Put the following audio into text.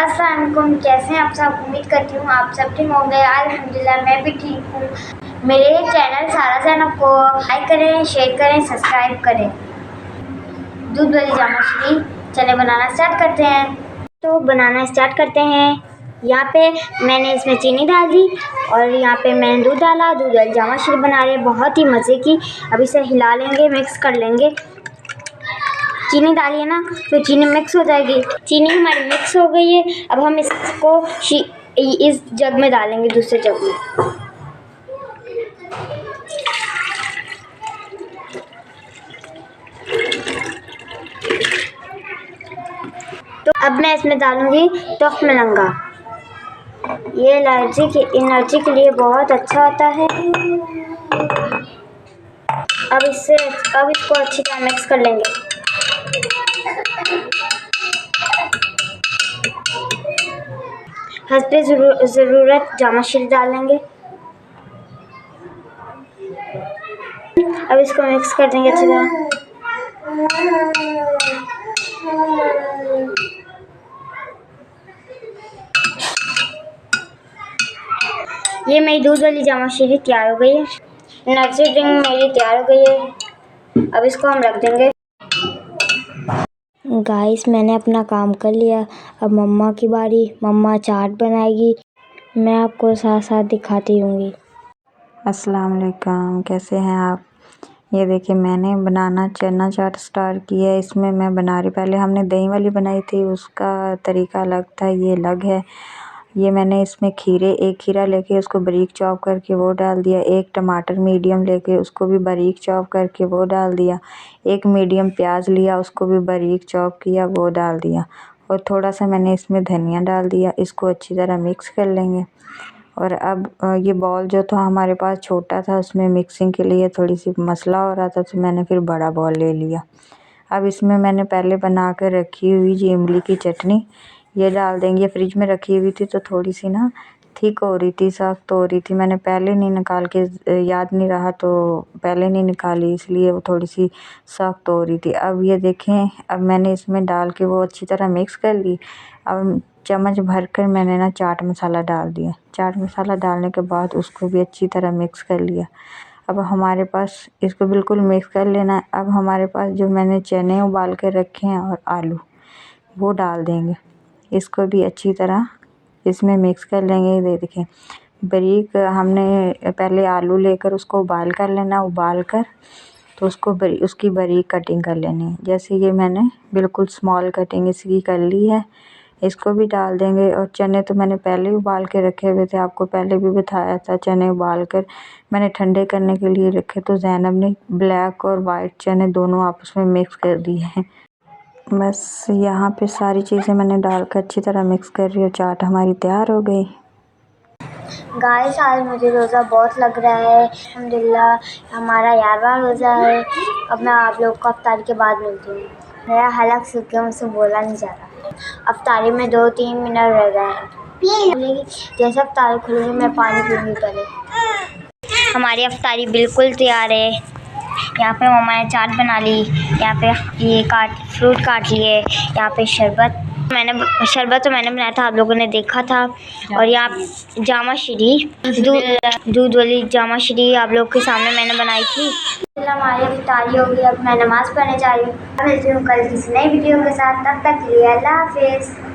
अस्सलाम वालेकुम, कैसे हैं आप सब। उम्मीद करती हूँ आप सब ठीक होंगे। अल्हम्दुलिल्लाह मैं भी ठीक हूँ। मेरे चैनल सारा चैनल को लाइक करें, शेयर करें, सब्सक्राइब करें। दूध वाली जामा मछली चने बनाना स्टार्ट करते हैं। तो बनाना स्टार्ट करते हैं। यहाँ पे मैंने इसमें चीनी डाल दी और यहाँ पे मैंने दूध डाला। दूध वाली जामा मछली बना रहे हैं, बहुत ही मज़े की। अब इसे हिला लेंगे, मिक्स कर लेंगे। चीनी डालिए ना तो चीनी मिक्स हो जाएगी। चीनी हमारी मिक्स हो गई है। अब हम इसको इस जग में डालेंगे, दूसरे जग में। तो अब मैं इसमें डालूंगी टॉप मलंगा। ये एनर्जी के लिए बहुत अच्छा होता है। अब इसको अच्छी तरह मिक्स कर लेंगे। हस्बे ज़रूरत जामा मछली डालेंगे। अब इसको मिक्स कर देंगे अच्छी तरह। ये मेरी दूध वाली जामा मछली तैयार हो गई है। एनर्जी ड्रिंक मेरी तैयार हो गई है। अब इसको हम रख देंगे। गाइस, मैंने अपना काम कर लिया। अब मम्मा की बारी। मम्मा चाट बनाएगी, मैं आपको साथ साथ दिखाती रहूँगी। अस्सलाम वालेकुम, कैसे हैं आप। ये देखिए मैंने बनाना चना चाट स्टार्ट किया है। इसमें मैं बना रही, पहले हमने दही वाली बनाई थी, उसका तरीका अलग था, ये अलग है। ये मैंने इसमें एक खीरा लेके उसको बारीक चॉप करके वो डाल दिया। एक टमाटर मीडियम लेके उसको भी बारीक चॉप करके वो डाल दिया। एक मीडियम प्याज लिया, उसको भी बारीक चॉप किया, वो डाल दिया। और थोड़ा सा मैंने इसमें धनिया डाल दिया। इसको अच्छी तरह मिक्स कर लेंगे। और अब ये बॉल जो था हमारे पास छोटा था, उसमें मिक्सिंग के लिए थोड़ी सी मसला हो रहा था, तो मैंने फिर बड़ा बॉल ले लिया। अब इसमें मैंने पहले बना कर रखी हुई जी इमली की चटनी ये डाल देंगे। फ्रिज में रखी हुई थी तो थोड़ी सी ना थिक हो रही थी, सख्त हो रही थी। मैंने पहले नहीं निकाल के, याद नहीं रहा तो पहले नहीं निकाली, इसलिए वो थोड़ी सी सख्त हो रही थी। अब ये देखें, अब मैंने इसमें डाल के वो अच्छी तरह मिक्स कर ली। अब चम्मच भर कर मैंने ना चाट मसाला डाल दिया। चाट मसाला डालने के बाद उसको भी अच्छी तरह मिक्स कर लिया। अब हमारे पास इसको बिल्कुल मिक्स कर लेना है। अब हमारे पास जो मैंने चने उबाल कर रखे हैं और आलू वो डाल देंगे। इसको भी अच्छी तरह इसमें मिक्स कर लेंगे। ये देखें बारीक हमने पहले आलू लेकर उसको उबाल कर लेना। उबाल कर तो उसकी बारीक कटिंग कर लेनी है। जैसे ये मैंने बिल्कुल स्मॉल कटिंग इसकी कर ली है। इसको भी डाल देंगे। और चने तो मैंने पहले ही उबाल के रखे हुए थे, आपको पहले भी बताया था। चने उबाल कर मैंने ठंडे करने के लिए रखे, तो ज़ैनब ने ब्लैक और वाइट चने दोनों आपस में मिक्स कर दिए हैं। बस यहाँ पे सारी चीज़ें मैंने डालकर अच्छी तरह मिक्स कर रही हूँ। चाट हमारी तैयार हो गई। गाइस, आज मुझे रोज़ा बहुत लग रहा है। अल्हम्दुलिल्लाह हमारा 11वां रोज़ा है। अब मैं आप लोग को अफ्तारी के बाद मिलती हूँ। मेरा हलक सूख गया, मुझसे बोला नहीं जा रहा। अफ्तारी में 2-3 मिनट रह गए हैं। जैसे अफ्तारी खुलेगी मैं पानी पीऊँगी पहले। हमारी अफ्तारी बिल्कुल तैयार है। यहाँ पे मम्मा ने चाट बना ली। यहाँ पे ये फ्रूट काट लिए। यहाँ पे शरबत तो मैंने बनाया था, आप लोगों ने देखा था। और यहाँ जामा मछली दूध वाली जामा मछली आप लोग के सामने मैंने बनाई थी। हमारी अफ्तारी होगी। अब मैं नमाज़ पढ़ने जा रही हूँ। मिलती हूँ कल किसी नई वीडियो के साथ। तब तक के लिए अल्लाह हाफिज़।